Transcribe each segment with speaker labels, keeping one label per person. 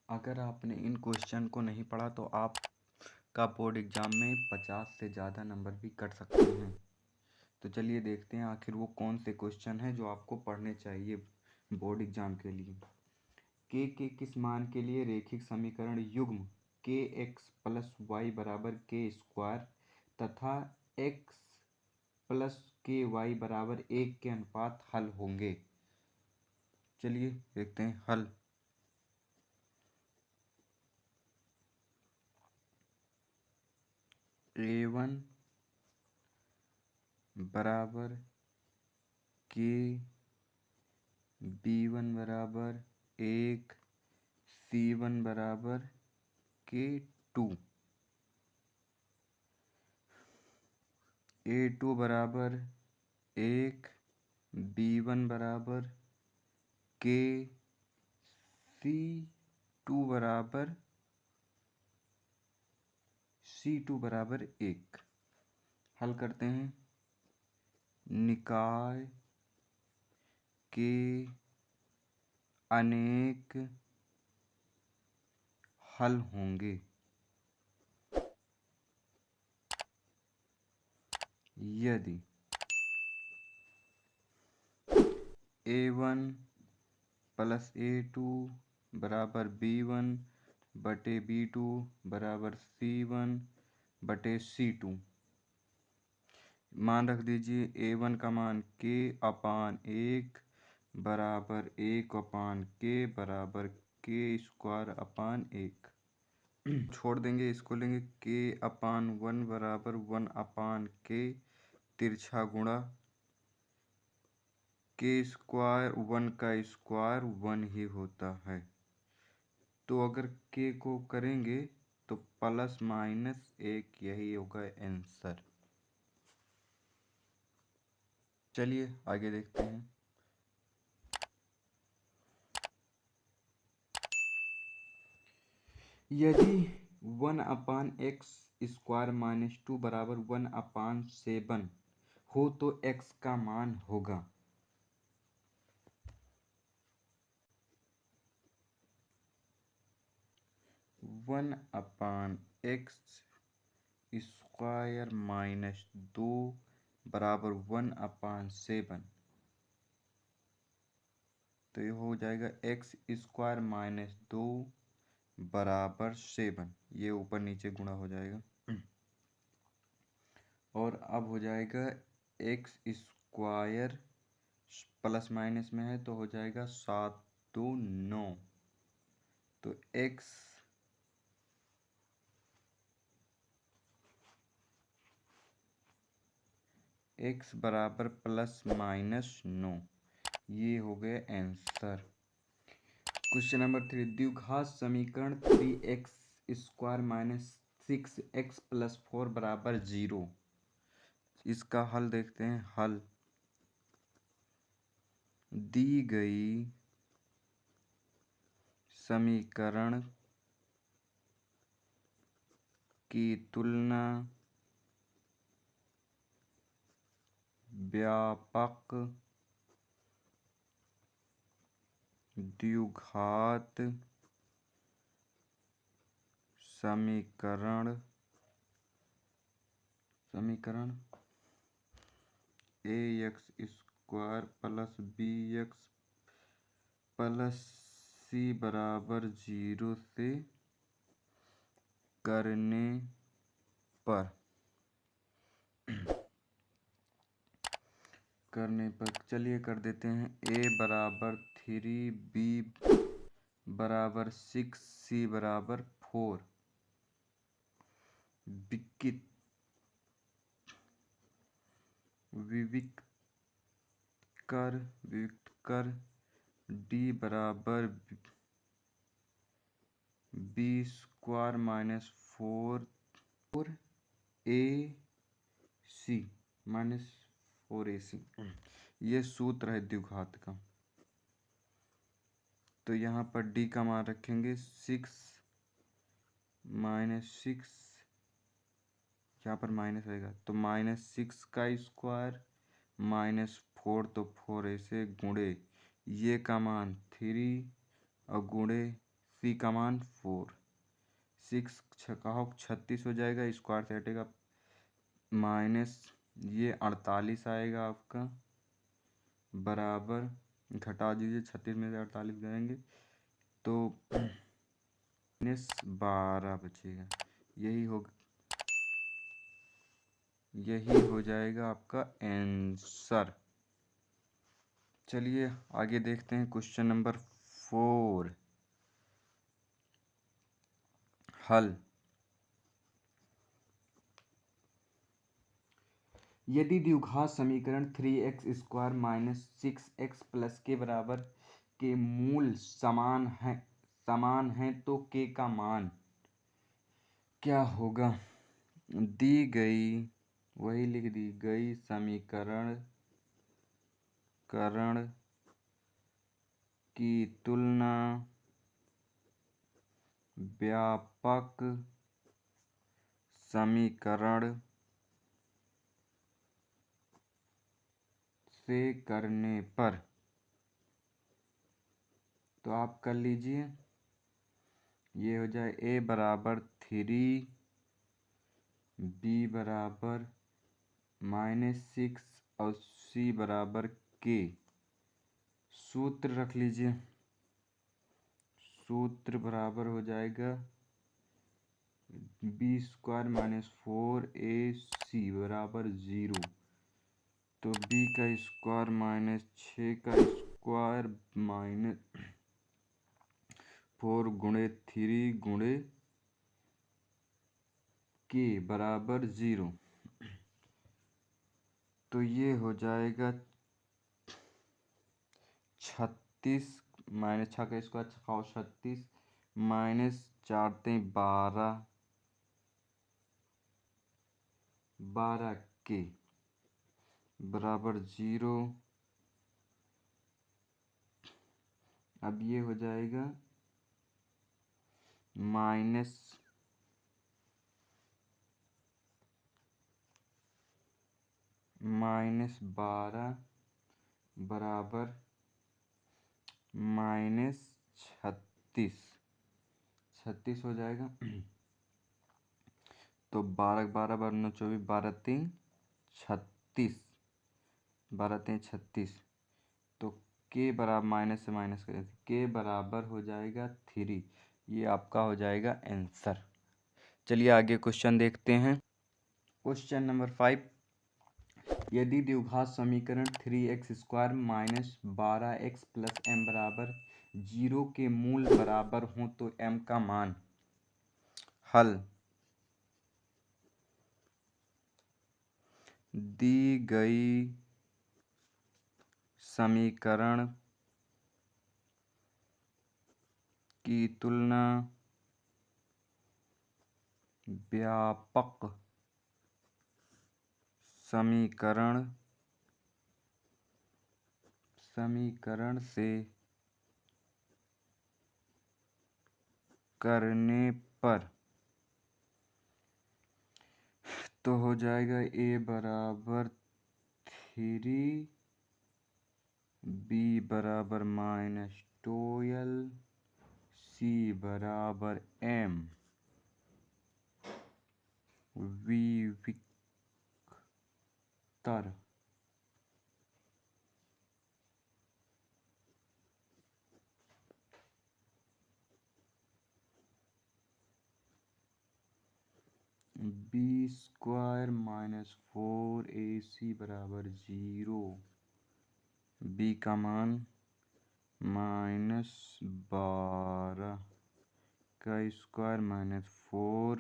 Speaker 1: अगर आपने इन क्वेश्चन को नहीं पढ़ा तो आपका बोर्ड एग्ज़ाम में 50 से ज़्यादा नंबर भी कट सकते हैं। तो चलिए देखते हैं आखिर वो कौन से क्वेश्चन हैं जो आपको पढ़ने चाहिए बोर्ड एग्ज़ाम के लिए। के किस मान के लिए रैखिक समीकरण युग्म के एक्स प्लस वाई बराबर के स्क्वायर तथा एक्स प्लस के वाई बराबर 1 के अनुपात हल होंगे। चलिए देखते हैं हल। A1 बराबर के, B1 बराबर 1, C1 बराबर के 2, A2 बराबर 1, B1 बराबर के, C2 बराबर 1। हल करते हैं। निकाय के अनेक हल होंगे यदि A1 प्लस A2 बराबर B1 बटे B2 बराबर C1 बटे C2। मान रख दीजिए A1 का मान K अपान 1 बराबर 1 अपान K बराबर K स्क्वायर अपान 1। छोड़ देंगे, इसको लेंगे K अपान 1 बराबर 1 अपान K तिरछा गुणा K स्क्वायर 1 का स्क्वायर 1 ही होता है। तो अगर K को करेंगे तो प्लस माइनस 1 यही होगा आंसर। चलिए आगे देखते हैं। यदि 1 अपान एक्स स्क्वायर माइनस 2 बराबर 1 अपान 7 हो तो x का मान होगा। One upon x square minus 2 बराबर 1 अपान 7, तो ये हो जाएगा एक्स स्क्वायर माइनस 2 बराबर 7। ये ऊपर नीचे गुणा हो जाएगा और अब हो जाएगा एक्स स्क्वायर प्लस माइनस में है तो हो जाएगा 7 2 9। तो x बराबर प्लस माइनस 9, ये हो गया आंसर। क्वेश्चन नंबर 3, द्विघात समीकरण 3x square minus 6x plus 4 बराबर 0। इसका हल देखते हैं। हल दी गई समीकरण की तुलना व्यापक द्विघात समीकरण ax square plus bx plus c बराबर 0 से करने पर चलिए कर देते हैं। a बराबर 3, b बराबर 6, c बराबर 4। विविक्त कर d बराबर b square minus 4ac minus 4ac। ये सूत्र है द्विघात का। तो यहाँ पर d का मान रखेंगे 6 माइनस 6, यहाँ पर माइनस आएगा तो माइनस 6 का स्क्वायर माइनस 4 तो 4 ऐसे गुणे ये का मान 3 और गुणे सी का मान 4। 6 छक्का 36 हो जाएगा, स्क्वायर से हटेगा माइनस ये 48 आएगा आपका, बराबर घटा दीजिए 36 में से 48 गएंगे तो -12 बचेगा। यही हो जाएगा आपका आंसर। चलिए आगे देखते हैं क्वेश्चन नंबर 4 हल। यदि द्विघात समीकरण 3x² माइनस 6x प्लस के बराबर के मूल समान है तो k का मान क्या होगा? दी गई वही लिख दी गई समीकरण की तुलना व्यापक समीकरण से करने पर, तो आप कर लीजिए। ये हो जाए a बराबर 3, b बराबर -6 और c बराबर k। सूत्र रख लीजिए। सूत्र बराबर हो जाएगा b² माइनस 4ac बराबर 0। तो b का स्क्वायर माइनस 6 का स्क्वायर माइनस 4 गुणे 3 गुणे k बराबर 0। तो ये हो जाएगा 36 माइनस 6 का स्क्वायर 36 माइनस 4 12 के बराबर 0। अब ये हो जाएगा -12 बराबर -36 हो जाएगा। तो 12 12 12 24 12 3 36 12 3 36। तो k बराबर माइनस से माइनस करें k बराबर हो जाएगा 3। ये आपका हो जाएगा आंसर। चलिए आगे क्वेश्चन देखते हैं। क्वेश्चन नंबर 5 यदि द्विघात समीकरण 3x² minus 12x plus m बराबर 0 के मूल बराबर हों तो m का मान। हल। दी गई समीकरण की तुलना व्यापक समीकरण से करने पर, तो हो जाएगा a बराबर 3, b बराबर -12, c बराबर m, विविक्तर b² माइनस 4ac बराबर 0। b का मान -12 का स्क्वायर माइनस 4,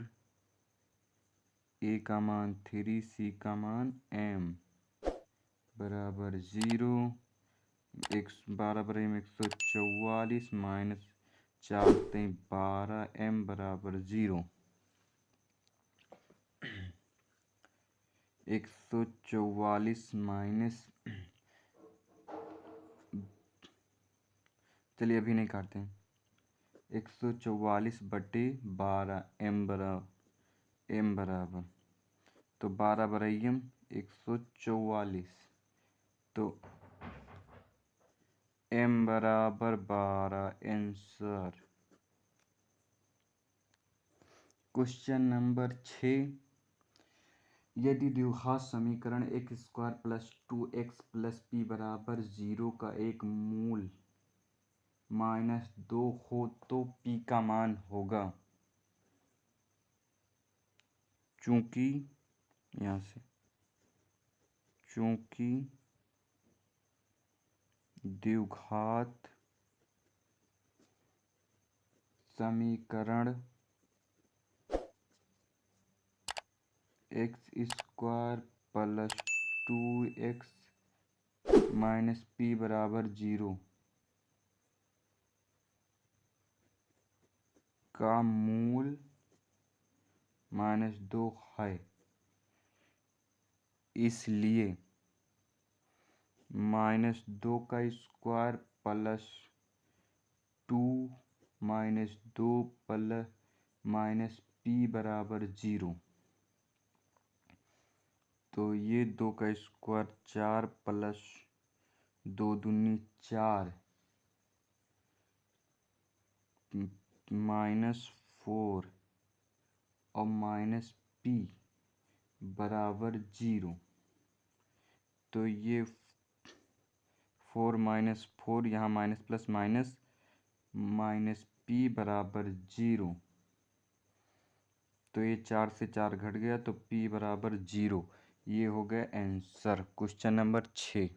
Speaker 1: a का मान 3, c का मान m बराबर 0। 12 बराबर 144 माइनस 4 12 m बराबर 0। 144 माइनस, चलिए अभी नहीं काटते हैं। 144/12 m बराबर तो 12 बराबर 144। तो m बराबर 12 आंसर। क्वेश्चन नंबर 6, यदि द्विघात समीकरण x² + 2x + p = 0 का एक मूल -2 हो तो p का मान होगा। चूंकि द्विघात समीकरण x² + 2x - p = 0 का मूल -2 है, इसलिए -2 का स्क्वायर + 2 - 2 + p = 0। तो ये 2 का स्क्वायर 4 + 2 दूनी 4 -4 और -p = 0। तो ये 4 - 4 यहाँ माइनस प्लस माइनस -p = 0। तो ये 4 से 4 घट गया तो p = 0। ये हो गया answer question number 6।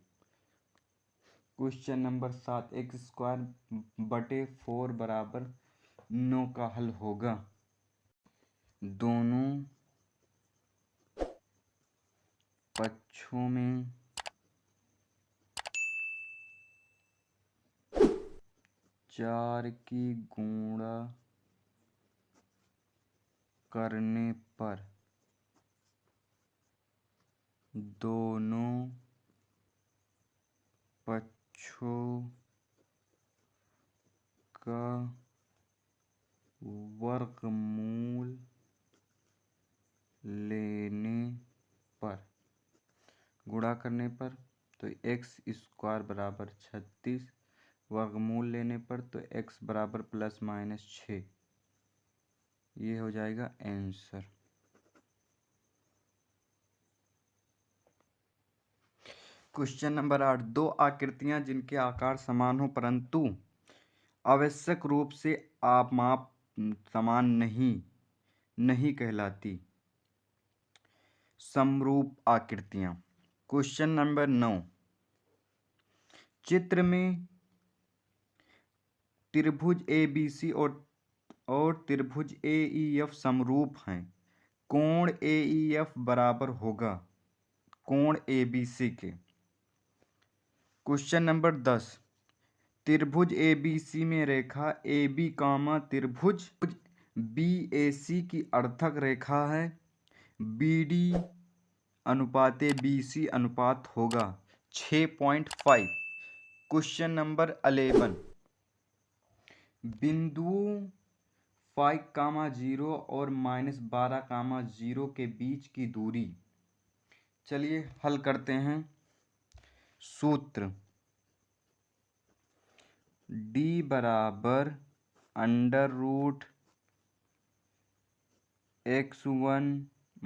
Speaker 1: Question number 7, x² / 4 = 9 का हल होगा। दोनों पक्षों में 4 की गुणा करने पर दोनों पक्षों का वर्गमूल लेने पर, गुणा करने पर तो x² = 36, वर्गमूल लेने पर तो x = ±6। ये हो जाएगा आंसर। क्वेश्चन नंबर 8, दो आकृतियां जिनके आकार समान हो परंतु आवश्यक रूप से माप समान नहीं कहलाती समरूप आकृतियां। क्वेश्चन नंबर 9, चित्र में त्रिभुज ABC और त्रिभुज AEF समरूप हैं। कोण AEF बराबर होगा कोण ABC के। क्वेश्चन नंबर 10, त्रिभुज ABC में रेखा AB, त्रिभुज BAC की अर्थक रेखा है। BD अनुपात BC अनुपात होगा 6.5। क्वेश्चन नंबर 11, बिंदुओं 5, 0 और -12, 0 के बीच की दूरी। चलिए हल करते हैं। सूत्र D = √x1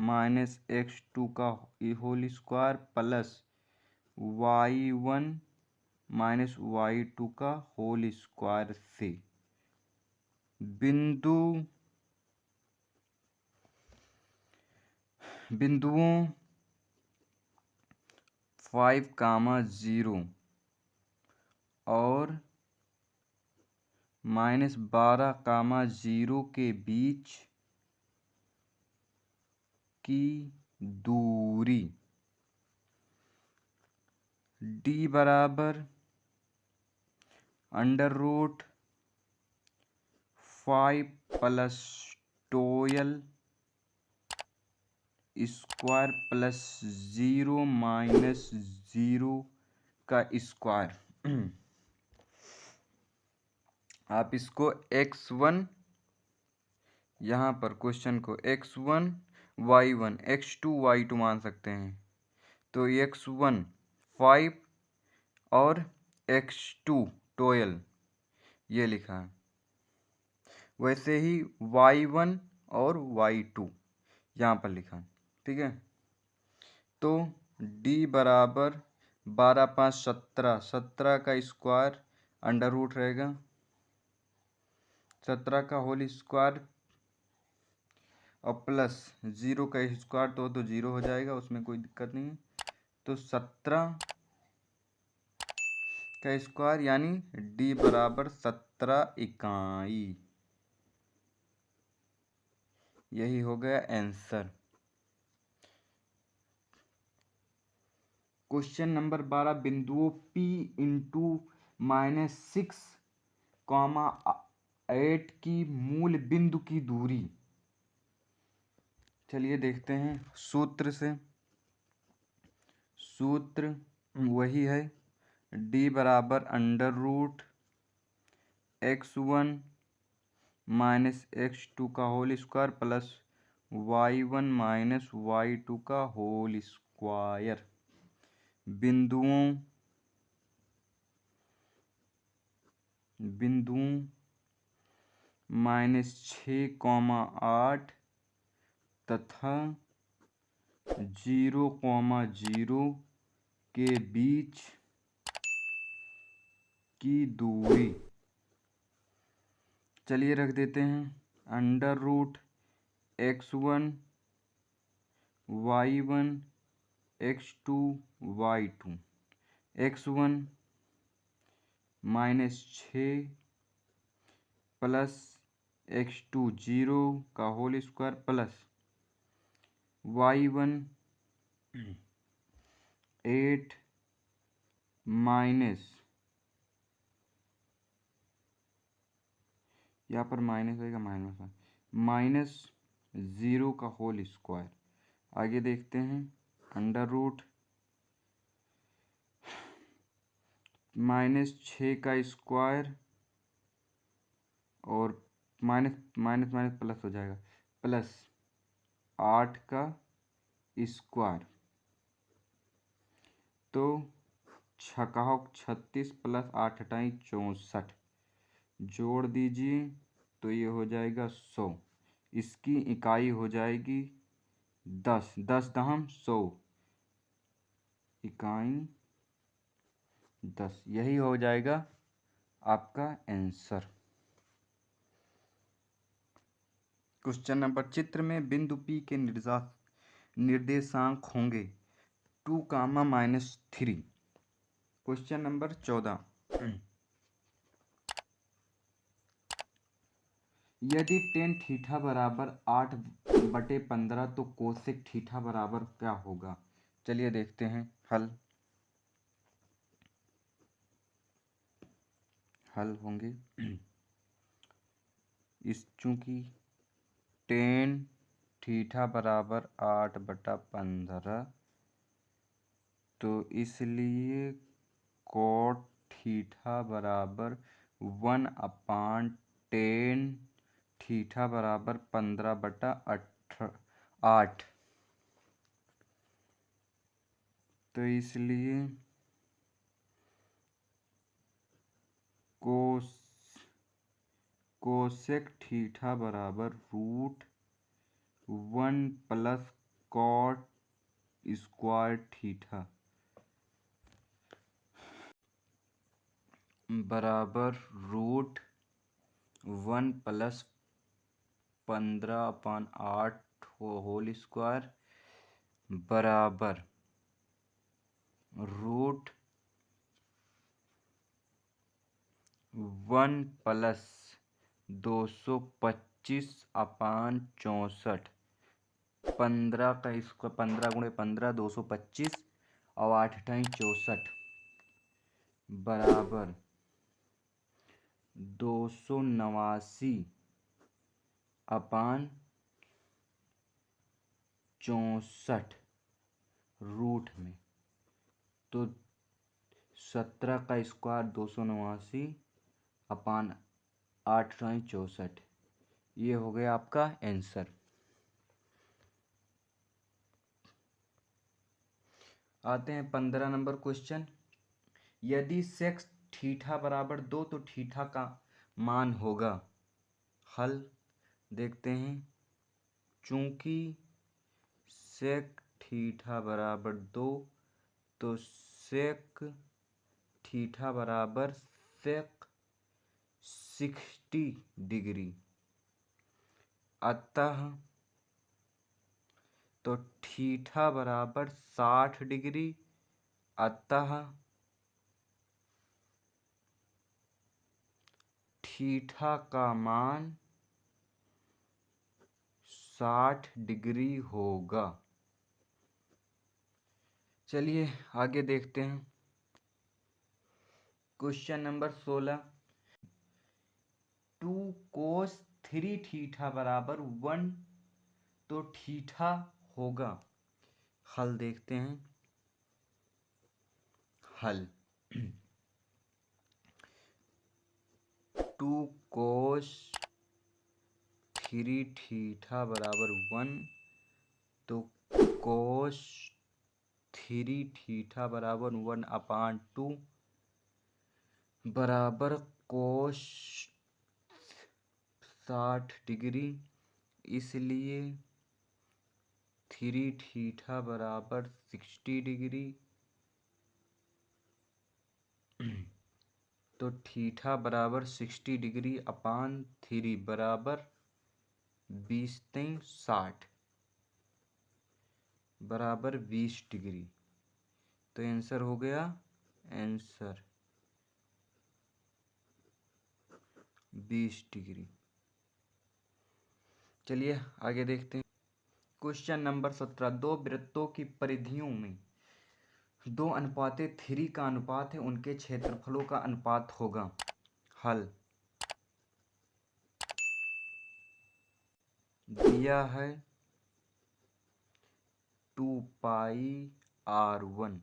Speaker 1: - x2 का whole square plus y1 - y2 का होल स्क्वायर से बिंदुओं 5, 0 और -12, 0 के बीच की दूरी D = √5 + 12 स्क्वायर प्लस 0 - 0 का स्क्वायर। आप इसको x1 यहाँ पर क्वेश्चन को x1 y1 x2 y2 मान सकते हैं। तो x1 5 और x2 12 ये लिखा है। वैसे ही y1 और y2 यहाँ पर लिखा, ठीक है। तो d बराबर 12 5 17, 17 का स्क्वायर अंडर रूट रहेगा, 17 का होल स्क्वायर और प्लस 0 का स्क्वायर तो 0 हो जाएगा, उसमें कोई दिक्कत नहीं है। तो 17 का स्क्वायर यानी d बराबर 17 इकाई, यही हो गया आंसर। क्वेश्चन नंबर 12, बिंदुओं P इंटू -6, 8 की मूल बिंदु की दूरी। चलिए देखते हैं सूत्र से। सूत्र वही है, d बराबर under root x1 minus x2 का whole square plus y1 minus y2 का होल स्क्वायर। बिंदुओं -6, 8 तथा 0, 0 के बीच की दूरी। चलिए रख देते हैं under root x1 y1 x2 y2। x1 -6 plus x2 0 का whole square plus y1 8 minus, यहाँ पर माइनस होएगा, माइनस 0 का होल स्क्वायर। आगे देखते हैं अंडर रूट -6 का स्क्वायर और माइनस माइनस माइनस प्लस हो जाएगा, प्लस 8 का स्क्वायर। तो 6 36 प्लस 8 अठाई 64, जोड़ दीजिए तो ये हो जाएगा 100। इसकी इकाई हो जाएगी 10, 10 दहम 100, इकाई 10। यही हो जाएगा आपका आंसर। क्वेश्चन नंबर, चित्र में बिंदु P के निर्देशांक होंगे 2, -3। क्वेश्चन नंबर 14, यदि टेन थीटा बराबर 8/15 तो कोसेक थीटा बराबर क्या होगा। चलिए देखते हैं हल होंगे। इस चूंकि टेन थीटा बराबर 8/15 तो इसलिए कोट थीटा बराबर 1/10 थीटा बराबर 15/8। तो इसलिए कोसेक थीटा बराबर √1 प्लस कॉट स्क्वायर थीटा बराबर √1 प्लस 15/8 होल स्क्वायर बराबर √1 प्लस 225/64। 15 का इसको 15 गुणे 15 225 और 8 अठाई 64 बराबर 289/64 रूट में। तो 17 का स्क्वायर 289/8 64, ये हो गया आपका आंसर। आते हैं 15 नंबर क्वेश्चन, यदि सेक्स थीटा बराबर 2 तो थीटा का मान होगा। हल देखते हैं चूंकि सेक थीटा बराबर 2 तो सेक थीटा बराबर सेक 60 डिग्री, अतः तो थीटा बराबर 60 डिग्री, अतः थीटा का मान 60 डिग्री होगा। चलिए आगे देखते हैं। क्वेश्चन नंबर 16, 2 cos 3 थीटा बराबर 1 तो थीटा होगा। हल देखते हैं। हल 2 cos 3 थीटा बराबर 1 तो cos 3 थीटा बराबर 1/2 बराबर cos 60 डिग्री, इसलिए 3 थीटा बराबर 60 डिग्री, तो थीटा बराबर 60 डिग्री अपान 3 बराबर 20×60 बराबर 20 डिग्री। तो आंसर हो गया, आंसर 20 डिग्री। चलिए आगे देखते हैं। क्वेश्चन नंबर 17, 2 वृत्तों की परिधियों में 2:3 का अनुपात है, उनके क्षेत्रफलों का अनुपात होगा। हल दिया है 2πr1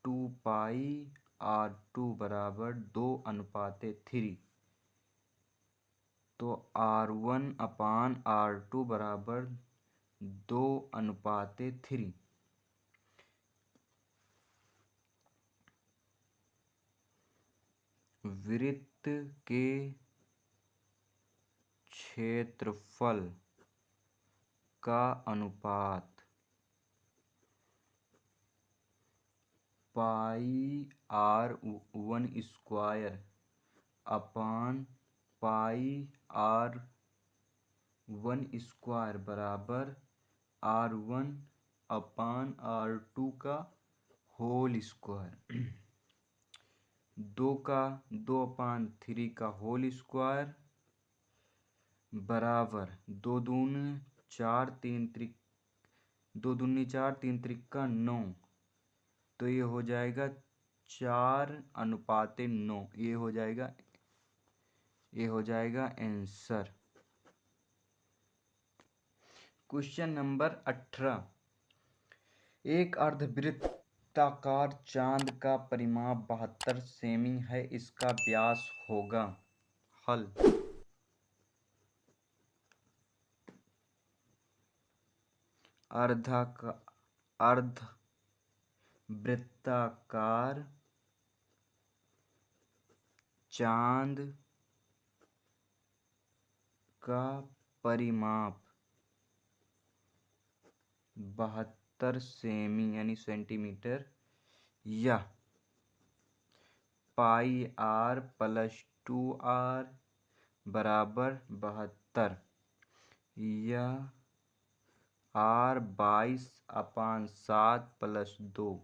Speaker 1: 2πr2 बराबर 2:3, तो r1/r2 बराबर 2:3। वृत्त के क्षेत्रफल का अनुपात πr1² अपान πr1² बराबर r1/r2 का होल स्क्वायर। 2/3 का होल स्क्वायर बराबर 2 दूनी 4 3 त्रिक 2 दूनी 4 3 त्रिका 9, तो ये हो जाएगा 4:9। ये हो जाएगा आंसर। क्वेश्चन नंबर 18, एक अर्धवृत्ताकार चांद का परिमाप 72 सेमी है, इसका व्यास होगा। हल अर्धवृत्ताकार चांद का परिमाप 72 सेमी यानी सेंटीमीटर या πr+2r बराबर 72 या r 22/7 + 2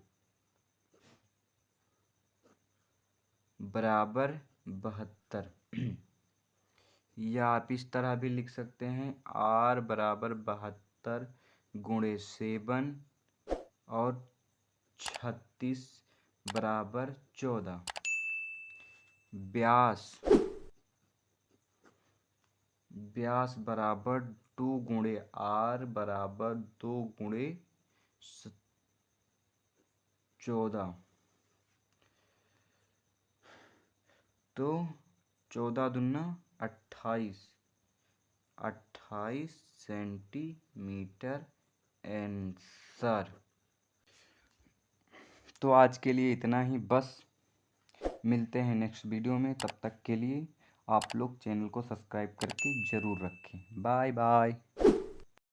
Speaker 1: बराबर 72। या आप इस तरह भी लिख सकते हैं, r बराबर 72 × 7 और 36 बराबर 14। व्यास बराबर 2 × r बराबर 2 × 14, तो 14 दूना 28 सेंटीमीटर आंसर। तो आज के लिए इतना ही बस। मिलते हैं नेक्स्ट वीडियो में, तब तक के लिए आप लोग चैनल को सब्सक्राइब करके ज़रूर रखें। Bye bye.